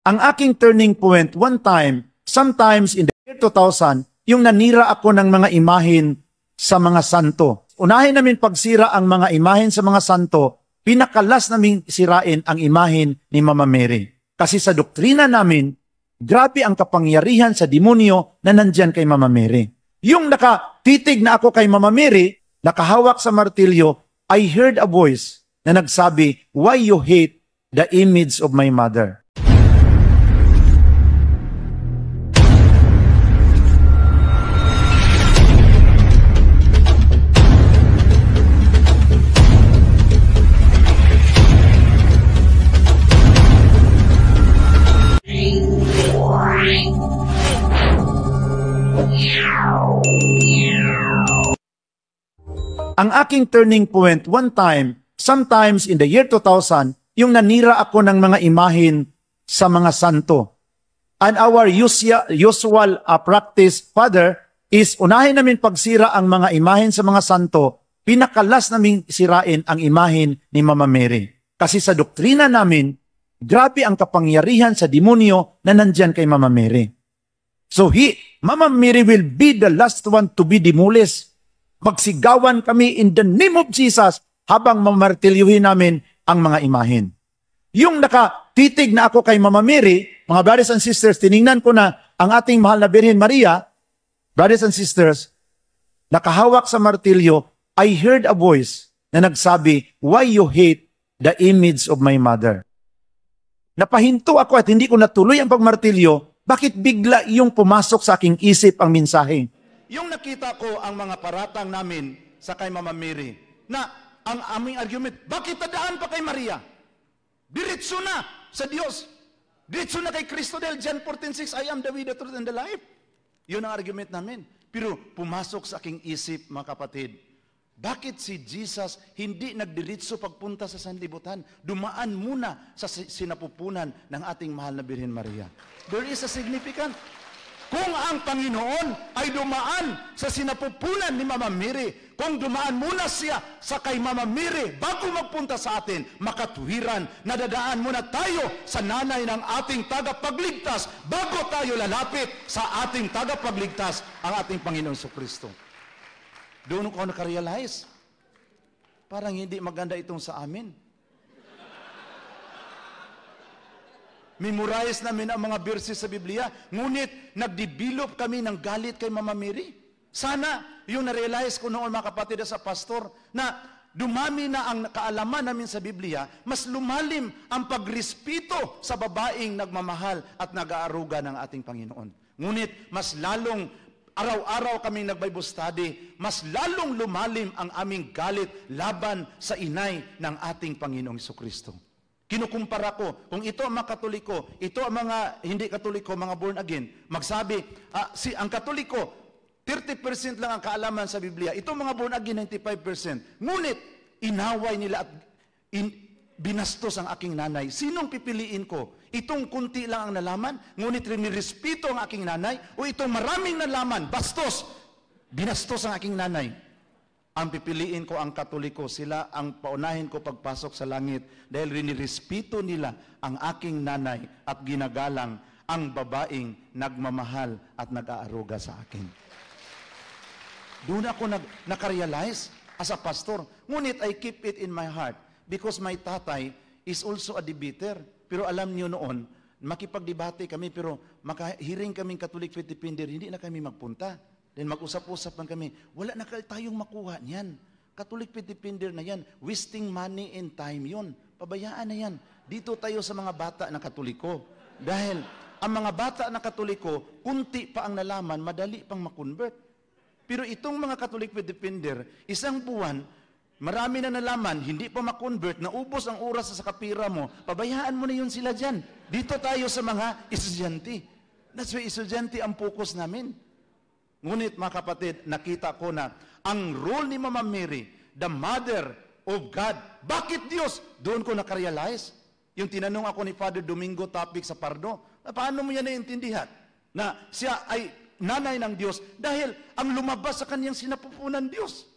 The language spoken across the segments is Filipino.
Ang aking turning point one time, sometimes in the year 2000, yung nanira ako ng mga imahen sa mga santo. Unahin namin pagsira ang mga imahen sa mga santo, pinakalas namin sirain ang imahen ni Mama Mary. Kasi sa doktrina namin, grabe ang kapangyarihan sa demonyo na nandyan kay Mama Mary. Yung nakatitig na ako kay Mama Mary, nakahawak sa martilyo, I heard a voice na nagsabi, "Why you hate the image of my mother?" Ang aking turning point one time, sometimes in the year 2000, yung nanira ako ng mga imahen sa mga santo. And our usual practice, Father, is unahin namin pagsira ang mga imahen sa mga santo, pinakalas namin sirain ang imahen ni Mama Mary. Kasi sa doktrina namin, grabe ang kapangyarihan sa demonyo na nandyan kay Mama Mary. So Mama Mary will be the last one to be demolished. Magsigawan kami in the name of Jesus habang mamartilyuhin namin ang mga imahen. Yung nakatitig na ako kay Mama Mary, mga brothers and sisters, tiningnan ko na ang ating mahal na Birhen Maria, brothers and sisters, nakahawak sa martilyo, I heard a voice na nagsabi, "Why you hate the image of my mother?" Napahinto ako at hindi ko natuloy ang pagmartilyo, bakit bigla yung pumasok sa aking isip ang mensahe? Yung nakita ko ang mga paratang namin sa kay Mama Mary, na ang aming argument, bakit tadaan pa kay Maria? Diretso na sa Diyos. Diretso na kay Kristo dahil John 14:6, I am the way, the truth, and the life. Yun ang argument namin. Pero pumasok sa aking isip, mga kapatid, bakit si Jesus hindi nagdiretso pagpunta sa sanlibutan? Dumaan muna sa sinapupunan ng ating mahal na Birhen Maria. There is a significant. Kung ang Panginoon ay dumaan sa sinapupunan ni Mama Mary, kung dumaan muna siya sa kay Mama Mary bago magpunta sa atin, makatuwiran, nadadaan muna tayo sa nanay ng ating tagapagligtas bago tayo lalapit sa ating tagapagligtas, ang ating Panginoon Kristo. Doon ko nakarealize, parang hindi maganda itong sa amin. Memorize namin ang mga verses sa Biblia, ngunit nagdevelop kami ng galit kay Mama Mary. Sana yung na-realize ko noon, mga kapatid sa pastor, na dumami na ang kaalaman namin sa Biblia, mas lumalim ang pagrespeto sa babaeng nagmamahal at nag-aaruga ng ating Panginoon. Ngunit mas lalong araw-araw kaming nag-Bible study, mas lalong lumalim ang aming galit laban sa inay ng ating Panginoong Kristo. Kinukumpara ko, kung ito ang mga Katoliko, ito ang mga hindi Katoliko, mga born again, magsabi, ang Katoliko, 30% lang ang kaalaman sa Biblia. Ito mga born again, 95%. Ngunit, inaway nila at binastos ang aking nanay. Sinong pipiliin ko? Itong kunti lang ang nalaman, ngunit rinirespeto ang aking nanay, o itong maraming nalaman, bastos, binastos ang aking nanay. Ang pipiliin ko ang Katoliko, sila ang paunahin ko pagpasok sa langit dahil rinirespeto nila ang aking nanay at ginagalang ang babaeng nagmamahal at nag-aaruga sa akin. Doon ako nakarealize as a pastor. Ngunit I keep it in my heart because my tatay is also a debater. Pero alam niyo noon, makipagdebate kami pero makahiring kaming Catholic Faith Defender, hindi na kami magpunta. Then mag-usap-usap lang kami, wala na tayong makuha niyan. Catholic Faith Defender na yan. Wasting money and time yun. Pabayaan na yan. Dito tayo sa mga bata na Katoliko. Dahil ang mga bata na Katoliko, kunti pa ang nalaman, madali pang makonvert. Pero itong mga Catholic Faith Defender, isang buwan, marami na nalaman, hindi pa makonvert, naubos ang oras sa kapira mo, pabayaan mo na yun sila dyan. Dito tayo sa mga estudyante. That's why estudyante ang focus namin. Ngunit mga kapatid, nakita ko na ang role ni Mama Mary, the Mother of God, bakit Diyos? Doon ko nakarealize. Yung tinanong ako ni Father Domingo topic sa Pardo, paano mo yan naiintindihan? Na siya ay nanay ng Diyos dahil ang lumabas sa kanyang sinapupunan Diyos.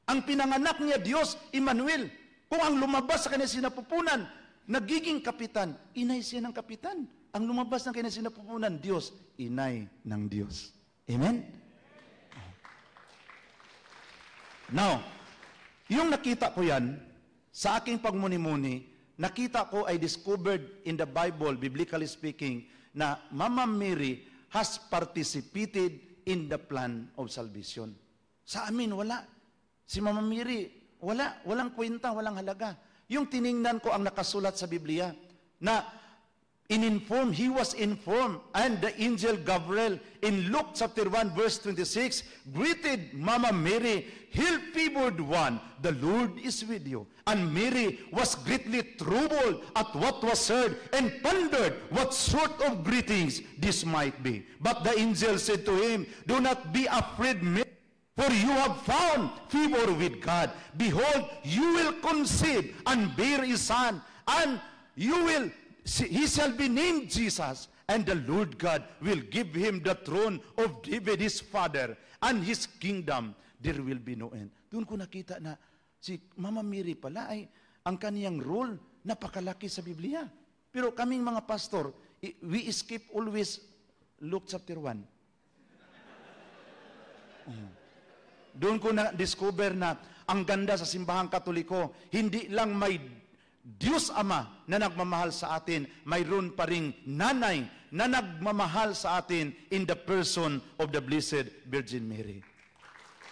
Ang pinanganak niya Diyos, Emmanuel. Kung ang lumabas sa kanyang sinapupunan, nagiging kapitan, inay siya ng kapitan. Ang lumabas ng kanyang sinapupunan, Diyos, inay ng Diyos. Amen? Now, yung nakita ko yan, sa aking pagmuni-muni, nakita ko ay discovered in the Bible, biblically speaking, na Mama Mary has participated in the plan of salvation. Sa amin, wala. Si Mama Mary, wala. Walang kwenta, walang halaga. Yung tiningnan ko ang nakasulat sa Biblia, na he was informed, and the angel Gabriel in Luke chapter 1 verse 26 greeted Mama Mary, "Hail favored one, the Lord is with you." And Mary was greatly troubled at what was heard and pondered what sort of greetings this might be. But the angel said to him, "Do not be afraid, Mary, for you have found favor with God. Behold, you will conceive and bear a son, and he shall be named Jesus, and the Lord God will give him the throne of David his father, and his kingdom there will be no end." Doon ko nakita na si Mama Mary pala ay ang kaniyang role napakalaki sa Biblia. Pero kaming mga pastor, we skip always Luke chapter 1. Doon ko na-discover na ang ganda sa simbahang Katoliko, hindi lang may Diyos Ama na nagmamahal sa atin, mayroon pa ring nanay na nagmamahal sa atin in the person of the Blessed Virgin Mary.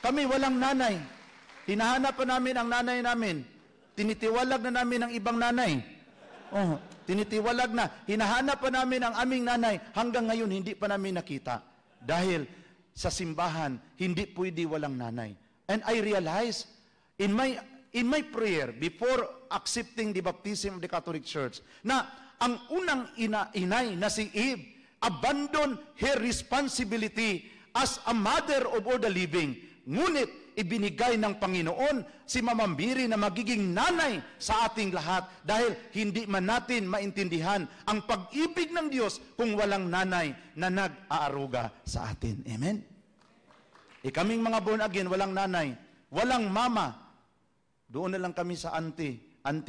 Kami walang nanay. Hinahanap pa namin ang nanay namin. Tinitiwalag na namin ang ibang nanay. Tinitiwalag na. Hinahanap pa namin ang aming nanay. Hanggang ngayon, hindi pa namin nakita. Dahil sa simbahan, hindi pwede walang nanay. And I realized, in my prayer, before accepting the baptism of the Catholic Church, na ang unang inay na si Eve, abandoned her responsibility as a mother of all the living. Ngunit, ibinigay ng Panginoon si Mama Mary na magiging nanay sa ating lahat dahil hindi man natin maintindihan ang pag-ibig ng Diyos kung walang nanay na nag-aaruga sa atin. Amen? Kaming mga born again, walang nanay, walang mama. Doon na lang kami sa auntie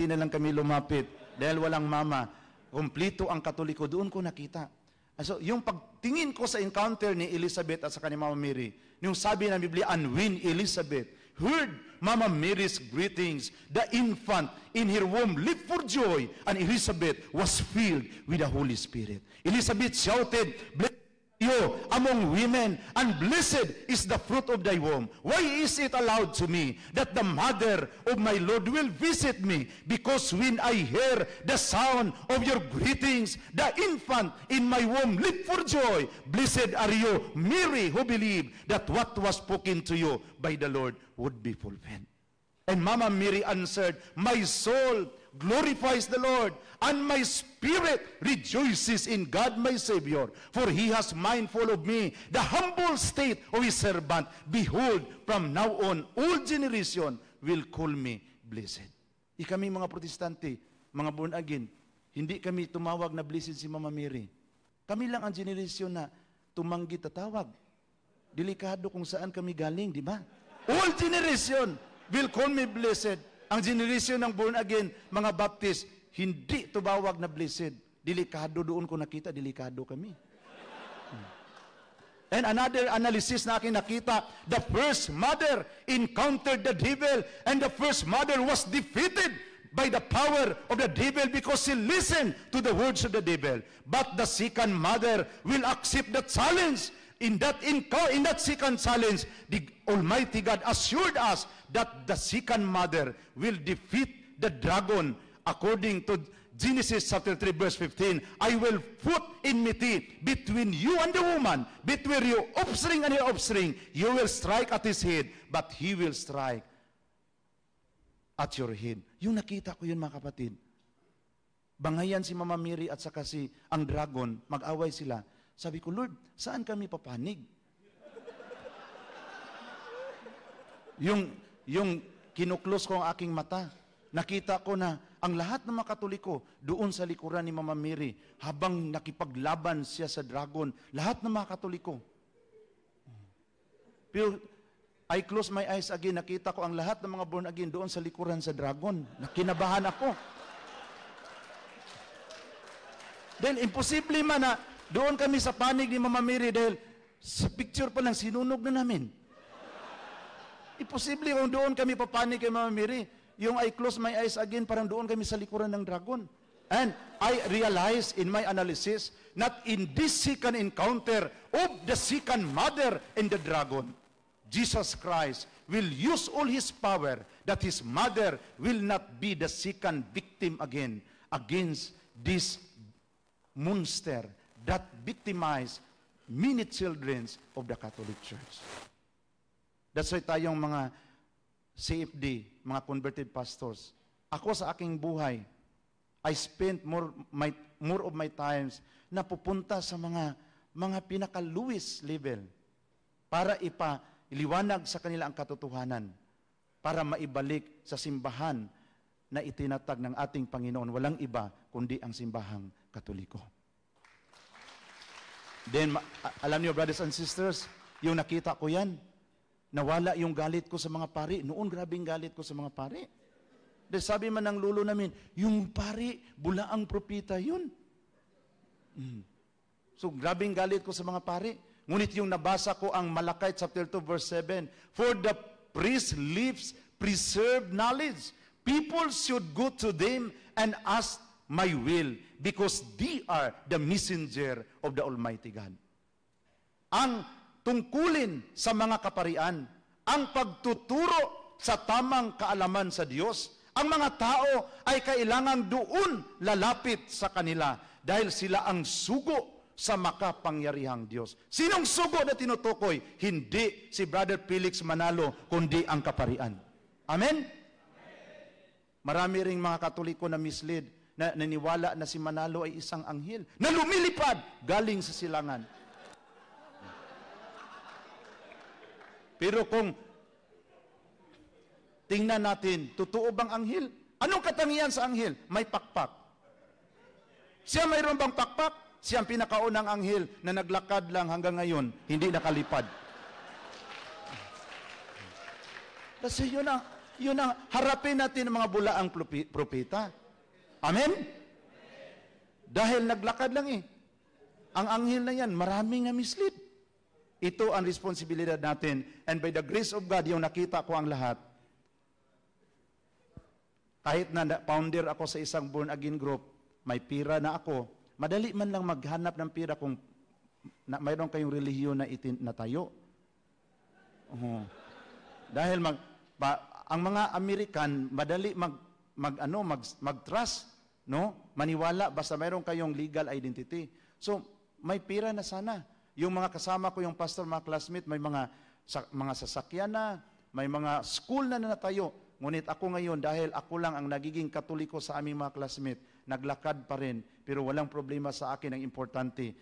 na lang kami lumapit dahil walang mama. Kumplito ang Katoliko, doon ko nakita. So, yung pagtingin ko sa encounter ni Elizabeth at sa kanyang Mama Mary, yung sabi ng Biblia, "And when Elizabeth heard Mama Mary's greetings, the infant in her womb leaped for joy, and Elizabeth was filled with the Holy Spirit." Elizabeth shouted, "Blessed you among women, and blessed is the fruit of thy womb. Why is it allowed to me that the mother of my Lord will visit me? Because when I hear the sound of your greetings, the infant in my womb leaped for joy. Blessed are you, Mary, who believed that what was spoken to you by the Lord would be fulfilled." And Mama Mary answered, "My soul glorifies the Lord, and my spirit rejoices in God my Savior, for He has mindful of me, the humble state of His servant. Behold, from now on, all generation will call me blessed." Kami mga protestante, mga born again, hindi kami tumawag na blessed si Mama Mary. Kami lang ang generation na tumanggi tatawag. Delikado kung saan kami galing, di ba? All generation will call me blessed. Ang generation ng born again, mga Baptist, hindi tumawag na blessed. Delikado, doon ko nakita, delikado kami. And another analysis na aking nakita, the first mother encountered the devil, and the first mother was defeated by the power of the devil because she listened to the words of the devil. But the second mother will accept the challenge. In that second challenge, the Almighty God assured us that the second mother will defeat the dragon. According to Genesis chapter 3 verse 15, "I will put enmity between you and the woman, between your offspring and your offspring. You will strike at his head, but he will strike at your head." Yung nakita ko yun, mga kapatid. Bangayan si Mama Mary at saka si ang dragon, mag-away sila. Sabi ko, "Lord, saan kami papanig?" Yung kinuklos ko ang aking mata, nakita ko na ang lahat ng mga Katoliko doon sa likuran ni Mama Mary, habang nakipaglaban siya sa dragon, lahat ng mga Katoliko. Pero I close my eyes again, nakita ko ang lahat ng mga born again doon sa likuran sa dragon. Nakinabahan ako. Dahil imposible man na doon kami sa panig ni Mama Mary dahil sa picture pa lang sinunog na namin. Imposible kung doon kami papanig kay Mama Mary. Yung I close my eyes again, parang doon kami sa likuran ng dragon. And I realized in my analysis that in this second encounter of the second mother and the dragon, Jesus Christ will use all His power that His mother will not be the second victim again against this monster that victimized many children of the Catholic Church. That's why tayong mga CFD, mga converted pastors, ako sa aking buhay, I spent more of my times na pupunta sa mga pinaka-lowest level para iliwanag sa kanila ang katotohanan, para maibalik sa simbahan na itinatag ng ating Panginoon. Walang iba kundi ang simbahang Katoliko. Then, alam niyo, brothers and sisters, yung nakita ko yan, nawala yung galit ko sa mga pari. Noon, grabing galit ko sa mga pari. Dahil sabi man ng lulo namin, yung pari, bulaang propita yun. So, grabing galit ko sa mga pari. Ngunit yung nabasa ko ang Malakay chapter 2 verse 7, for the priest lives preserved knowledge. People should go to them and ask my will because they are the messenger of the Almighty God. Ang tungkulin sa mga kaparian, ang pagtuturo sa tamang kaalaman sa Diyos. Ang mga tao ay kailangang doon lalapit sa kanila dahil sila ang sugo sa makapangyarihang Diyos. Sinong sugo na tinutukoy? Hindi si Brother Felix Manalo, kundi ang kaparian. Amen? Marami ring mga Katoliko na mislead, na naniwala na si Manalo ay isang anghel na lumilipad galing sa silangan. Pero kung tingnan natin, totoo bang anghel? Anong katangian sa anghel? May pakpak. Siya mayroon bang pakpak? Siya ang pinakaunang anghel na naglakad lang hanggang ngayon, hindi nakalipad. Kasi yun ang harapin natin ng mga bulaang propeta. Amen? Dahil naglakad lang eh. Ang anghel na yan, maraming na mislead. Ito ang responsibilidad natin. And by the grace of God, yung nakita ko ang lahat, kahit na founder ako sa isang born again group, may pira na ako, madali man lang maghanap ng pira kung mayroon kayong relihiyon na natayo. Dahil ang mga American, madali mag-trust, no? Maniwala, basta mayroon kayong legal identity. So, may pira na sana. Yung mga kasama ko, yung pastor, mga classmate, may mga sasakyan na, may mga school na natayo. Ngunit ako ngayon, dahil ako lang ang nagiging Katoliko sa aming mga classmate, naglakad pa rin, pero walang problema sa akin. Ang importante,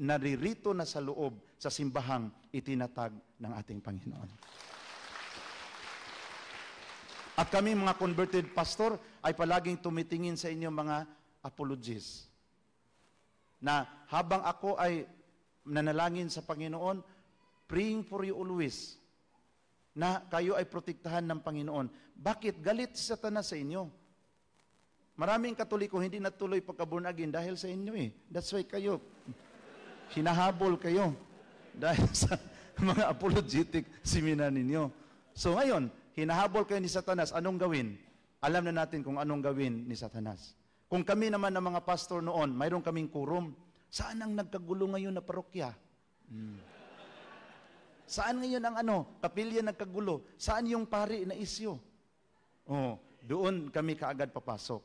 naririto na sa loob, sa simbahang itinatag ng ating Panginoon. At kami mga converted pastor, ay palaging tumitingin sa inyo mga apologies. Na habang ako ay nanalangin sa Panginoon, praying for you always, na kayo ay protektahan ng Panginoon. Bakit? Galit si Satanas sa inyo. Maraming Katoliko hindi natuloy pagka-born again dahil sa inyo eh. That's why kayo, hinahabol kayo dahil sa mga apologetic seminar ninyo. So ngayon, hinahabol kayo ni Satanas, anong gawin? Alam na natin kung anong gawin ni Satanas. Kung kami naman ng mga pastor noon, mayroon kaming quorum, saan ang nagkagulo ngayon na parokya? Saan ngayon ang kapilya nagkagulo? Saan yung pari na isyo? Doon kami kaagad papasok.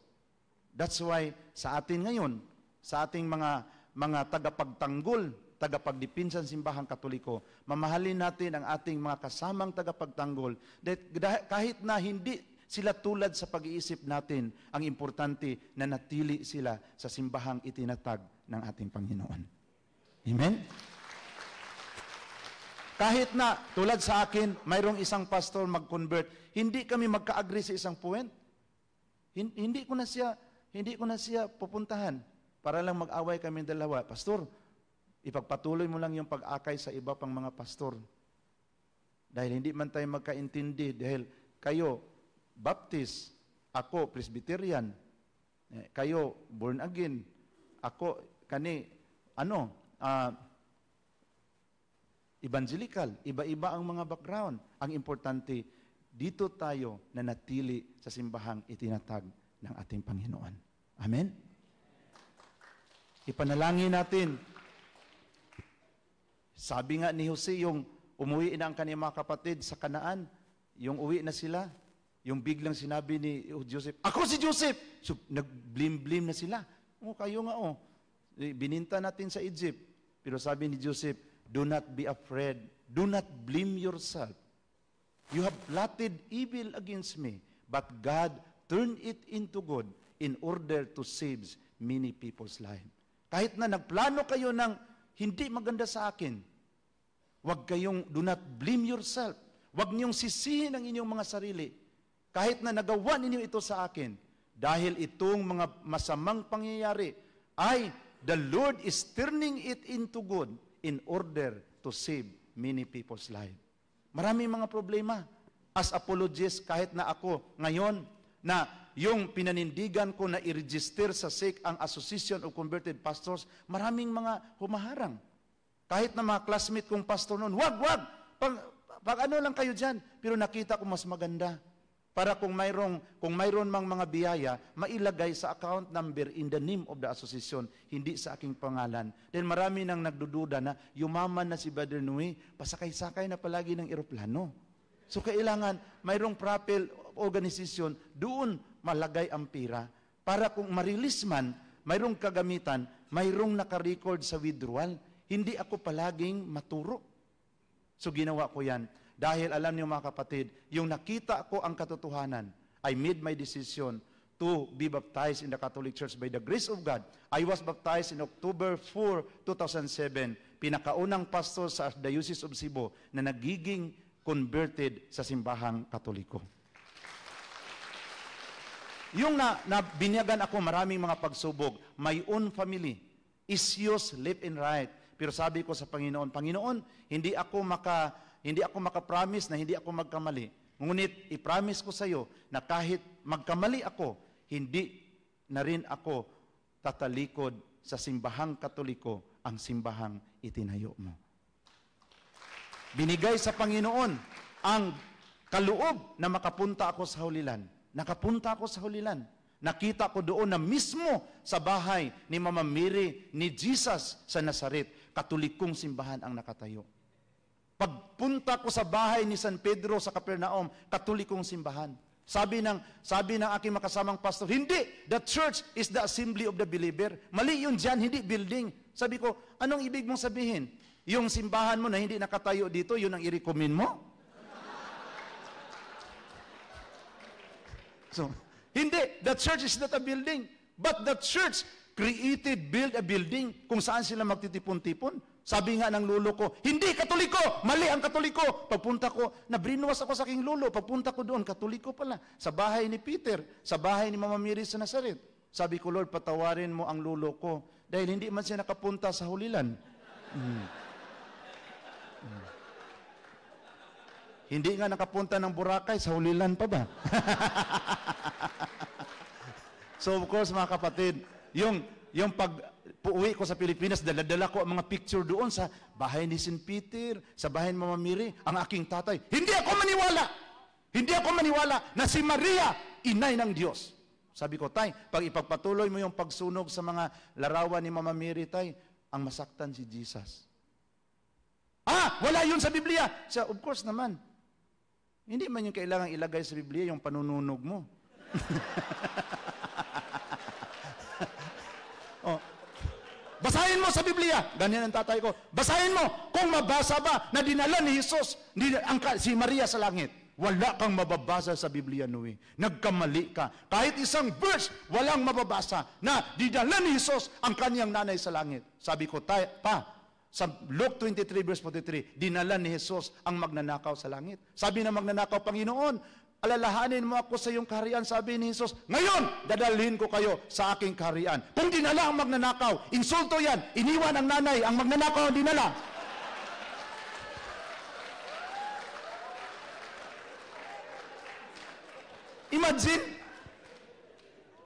That's why sa atin ngayon, sa ating mga tagapagtanggol, tagapagdipinsan simbahang Katoliko, mamahalin natin ang ating mga kasamang tagapagtanggol. Kahit na hindi sila tulad sa pag-iisip natin, ang importante na natili sila sa simbahang itinatag ng ating Panginoon. Amen? Kahit na, tulad sa akin, mayroong isang pastor mag-convert, hindi kami magka-agree sa isang point. Hindi ko na siya pupuntahan para lang mag-away kami dalawa. Pastor, ipagpatuloy mo lang yung pag-akay sa iba pang mga pastor. Dahil hindi man tayo magkaintindi, dahil kayo, Baptist, ako, Presbyterian, kayo, born again, ako, evangelical, iba-iba ang mga background. Ang importante, dito tayo nanatili sa simbahang itinatag ng ating Panginoon. Amen? Ipanalangin natin. Sabi nga ni Jose, yung umuwi na ang kanyang mga kapatid sa Kanaan, yung uwi na sila, yung biglang sinabi ni Joseph, ako si Joseph! So, nag-blim-blim na sila. Kayo nga bininta natin sa Egypt. Pero sabi ni Joseph, do not be afraid. Do not blame yourself. You have plotted evil against me, but God turned it into good in order to save many people's life. Kahit na nagplano kayo ng hindi maganda sa akin, do not blame yourself. Huwag niyong sisihin ang inyong mga sarili. Kahit na nagawa ninyo ito sa akin, dahil itong mga masamang pangyayari ay the Lord is turning it into good in order to save many people's life. Maraming mga problema. As apologists, kahit na ako ngayon, na yung pinanindigan ko na i-register sa SEC ang Association of Converted Pastors, maraming mga humaharang. Kahit na mga classmate kong pastor noon, wag! Pag ano lang kayo dyan. Pero nakita ko mas maganda. Para kung mayroon mang mga biyaya, mailagay sa account number in the name of the association, hindi sa aking pangalan. Dahil marami nang nagdududa na yumaman na si Brother Nui, pasakay-sakay na palagi ng eroplano. So kailangan mayroong proper organisasyon, doon malagay ang pira. Para kung marilis man, mayroong kagamitan, mayroong nakarecord sa withdrawal. Hindi ako palaging maturo. So ginawa ko yan. Dahil alam niyo mga kapatid, yung nakita ko ang katotohanan, I made my decision to be baptized in the Catholic Church by the grace of God. I was baptized in October 4, 2007, pinakaunang pastor sa Diocese of Cebu na nagiging converted sa simbahang Katoliko. Yung binyagan ako maraming mga pagsubok, my own family, issues left and right. Pero sabi ko sa Panginoon, Panginoon, hindi ako maka-promise na hindi ako magkamali. Ngunit i-promise ko sa iyo na kahit magkamali ako, hindi na rin ako tatalikod sa simbahang Katoliko, ang simbahang itinayo mo. Binigay sa Panginoon ang kaloob na makapunta ako sa Hulilan. Nakapunta ako sa Hulilan. Nakita ko doon na mismo sa bahay ni Mama Mary ni Jesus sa Nazaret, Katolikong simbahan ang nakatayo. Pagpunta ko sa bahay ni San Pedro sa Capernaum, Katolikong simbahan. Sabi ng aking makasamang pastor, hindi, the church is the assembly of the believer. Mali yun dyan, hindi building. Sabi ko, anong ibig mong sabihin? Yung simbahan mo na hindi nakatayo dito, yun ang i-recommend mo? So, hindi, the church is not a building. But the church build a building kung saan sila magtitipon-tipon. Sabi nga ng lulo ko, hindi Katoliko! Mali ang Katoliko! Pagpunta ko, nabrinuwas ako sa aking lulo. Pagpunta ko doon, Katoliko pala. Sa bahay ni Peter, sa bahay ni Mama Mary sa Nazaret. Sabi ko, Lord, patawarin mo ang lulo ko. Dahil hindi man siya nakapunta sa Hulilan. Hindi nga nakapunta ng Boracay, sa Hulilan pa ba? So of course, mga kapatid, yung pag-uwi ko sa Pilipinas, dala-dala ko ang mga picture doon sa bahay ni St. Peter, sa bahay ni Mama Mary, ang aking tatay. Hindi ako maniwala na si Maria, inay ng Diyos. Sabi ko, tay, pag ipagpatuloy mo yung pagsunog sa mga larawan ni Mama Mary, tay, ang masaktan si Jesus. Wala yun sa Biblia. Siya, of course naman. Hindi man yung kailangan ilagay sa Biblia yung panununog mo. Basahin mo sa Biblia. Ganyan ang tatay ko. Basahin mo kung mabasa ba na dinala ni Jesus si Maria sa langit. Wala kang mababasa sa Biblia, Nui. Nagkamali ka. Kahit isang verse, walang mababasa na dinala ni Jesus ang kanyang nanay sa langit. Sabi ko, sa Luke 23 verse 43, dinala ni Jesus ang magnanakaw sa langit. Sabi ng magnanakaw, Panginoon, alalahanin mo ako sa iyong kaharian. Sabi ni Jesus, ngayon, dadalhin ko kayo sa aking kaharian. Kung dinala ang magnanakaw, insulto yan, iniwan ang nanay, ang magnanakaw ang dinala. Imagine,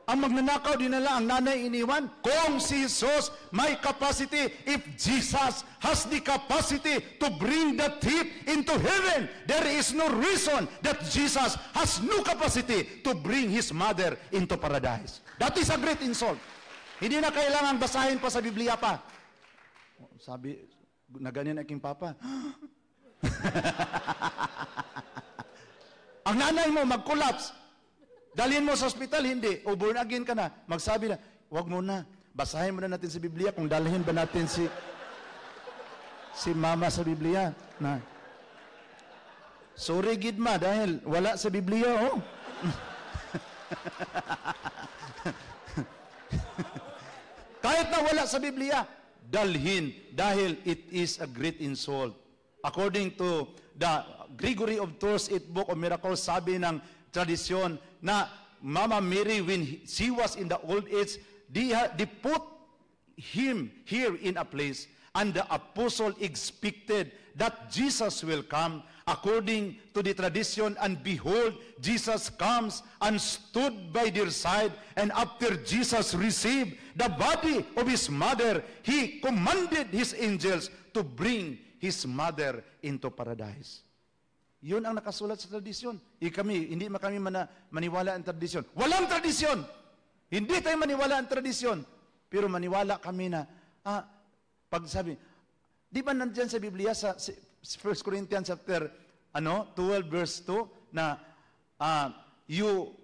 Ang magnanakaw dinala, ang nanay iniwan. Kung si Jesus may capacity, if Jesus has the capacity to bring the thief into heaven, there is no reason that Jesus has no capacity to bring his mother into paradise. That is a great insult. Hindi na kailangan basahin pa sa Biblia pa. Sabi, na ganyan aking papa. Ang nanay mo mag-collapse. Dalhin mo sa ospital, hindi. O born again ka na. Magsabi na, wag mo na. Basahin mo na natin sa Biblia kung dalhin ba natin si mama sa Biblia. Na. Sorry, Gidma, dahil wala sa Biblia, oh. Kahit na wala sa Biblia, dalhin dahil it is a great insult. According to the Gregory of Tours 8 Book of Miracles, sabi ng tradisyon na Mama Mary, when she was in the old age, they put him here in a place, and the apostle expected that Jesus will come according to the tradition, and behold, Jesus comes and stood by their side, and after Jesus received the body of his mother, he commanded his angels to bring his mother into paradise. Yun ang nakasulat sa tradisyon. Hindi kami maniwala ang tradisyon. Walang tradisyon! Hindi tayo maniwala ang tradisyon. Pero maniwala kami na, pag sabi, di ba nandyan sa Biblia sa 1 Corinthians chapter 12 verse 2 na you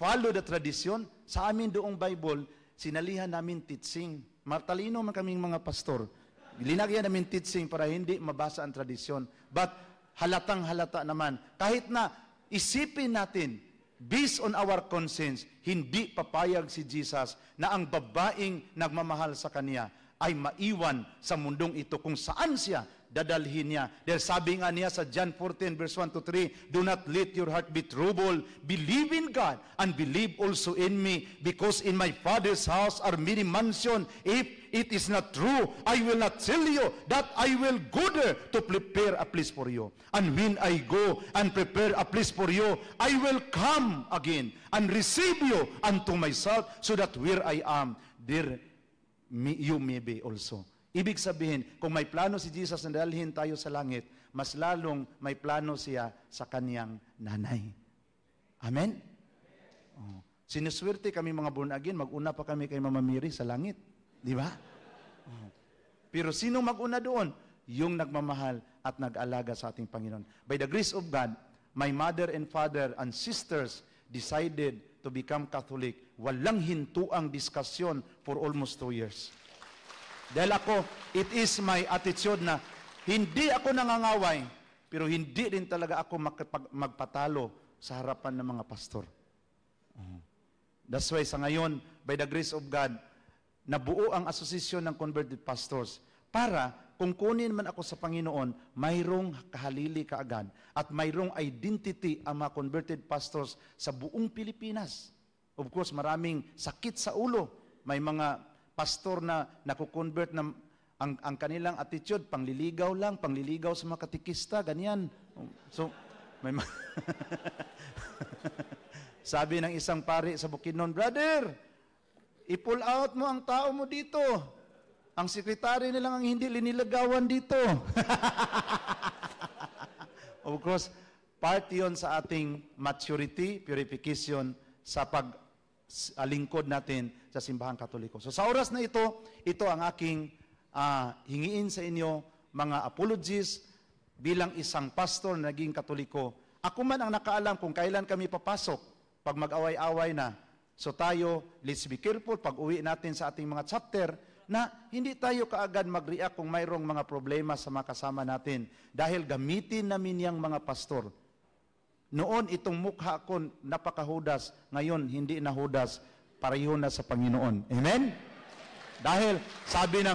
follow the tradition? Sa amin doong Bible, sinalihan namin teaching. Matalino man kaming mga pastor. Linagyan namin teaching para hindi mabasa ang tradisyon. But halatang halata naman, kahit na isipin natin, based on our conscience, hindi papayag si Jesus na ang babaeng nagmamahal sa kanya ay maiwan sa mundong ito kung saan siya dadalhin niya. Dahil sabi nga niya sa John 14 verse 1 to 3, do not let your heart be troubled. Believe in God and believe also in me, because in my Father's house are many mansions. If it is not true, I will not tell you that I will go there to prepare a place for you. And when I go and prepare a place for you, I will come again and receive you unto myself, so that where I am, there you may be also. Ibig sabihin, kung may plano si Jesus na dalhin tayo sa langit, mas lalong may plano siya sa kaniyang nanay. Amen? Oh. Sinuswerte kami mga born again, mag-una pa kami kay Mama Mary sa langit. Di ba? Oh. Pero sino mag-una doon? Yung nagmamahal at nag-alaga sa ating Panginoon. By the grace of God, my mother and father and sisters decided to become Catholic. Walang hintuang diskusyon for almost 2 years. Dahil ako, it is my attitude na hindi ako nangangaway, pero hindi din talaga ako magpatalo sa harapan ng mga pastor. That's why sa ngayon, by the grace of God, nabuo ang asosasyon ng converted pastors para kung kunin man ako sa Panginoon, mayroong kahalili kaagad at mayroong identity ang mga converted pastors sa buong Pilipinas. Of course, maraming sakit sa ulo. May mga pastor na nakukonvert na ang kanilang attitude, pangliligaw lang, pangliligaw sa mga katikista, ganyan. So, may sabi ng isang pari sa Bukidnon, brother, i-pull out mo ang tao mo dito. Ang sekretary nilang ang hindi linilagawan dito. Of course, part yun sa ating maturity, purification, sa paglingkod natin sa simbahang Katoliko. So sa oras na ito ang aking hingiin sa inyo, mga apologies, bilang isang pastor na naging Katoliko. Ako man ang nakaalam kung kailan kami papasok pag mag-away-away na. So tayo, let's be careful pag uwi natin sa ating mga chapter na hindi tayo kaagad mag-react kung mayroong mga problema sa mga kasama natin. Dahil gamitin namin yung mga pastor. Noon itong mukha ko napakahudas, ngayon hindi na hudas, pareho na sa Panginoon. Amen? Dahil sabi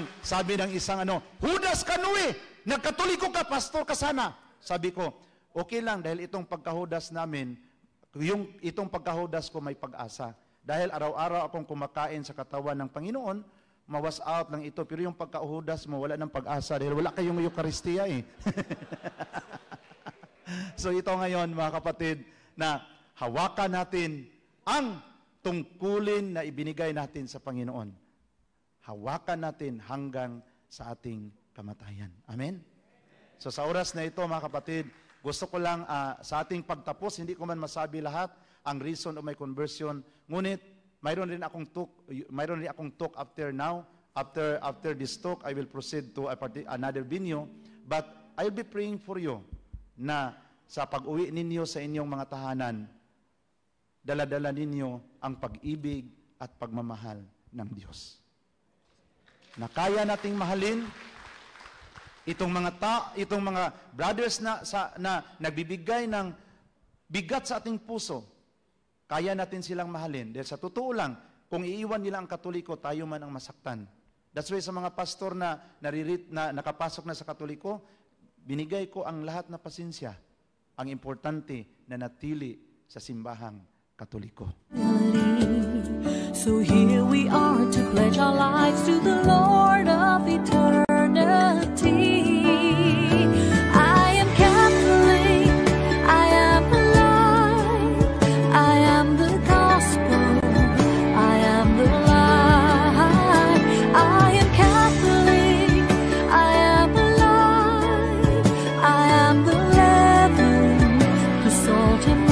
ng isang hudas ka Noe, nagkatoliko ka, pastor ka sana. Sabi ko, okay lang dahil itong pagkahudas namin, itong pagkahudas ko may pag-asa. Dahil araw-araw akong kumakain sa katawan ng Panginoon, mawas out lang ito. Pero yung pagkahudas mo, wala ng pag-asa dahil wala kayong Eucharistia eh. So ito ngayon mga kapatid, na hawakan natin ang tungkulin na ibinigay natin sa Panginoon, hawakan natin hanggang sa ating kamatayan. Amen? So sa oras na ito, mga kapatid, gusto ko lang sa ating pagtapos, hindi ko man masabi lahat ang reason of my conversion, ngunit mayroon rin akong talk after now. After this talk, I will proceed to another venue, but I'll be praying for you na sa pag-uwi ninyo sa inyong mga tahanan, dala-dala ninyo ang pag-ibig at pagmamahal ng Diyos. Na kaya nating mahalin itong mga brothers na nagbibigay ng bigat sa ating puso. Kaya natin silang mahalin. Dahil sa totoo lang, kung iiwan nila ang Katoliko, tayo man ang masaktan. That's why sa mga pastor na nakapasok na sa Katoliko, binigay ko ang lahat na pasensya. Ang importante na natili sa simbahang Katoliko. So here we are to pledge our lives to the Lord of eternity. I am Catholic, I am alive, I am the gospel, I am the light. I am Catholic, I am alive, I am the leaven, the salt and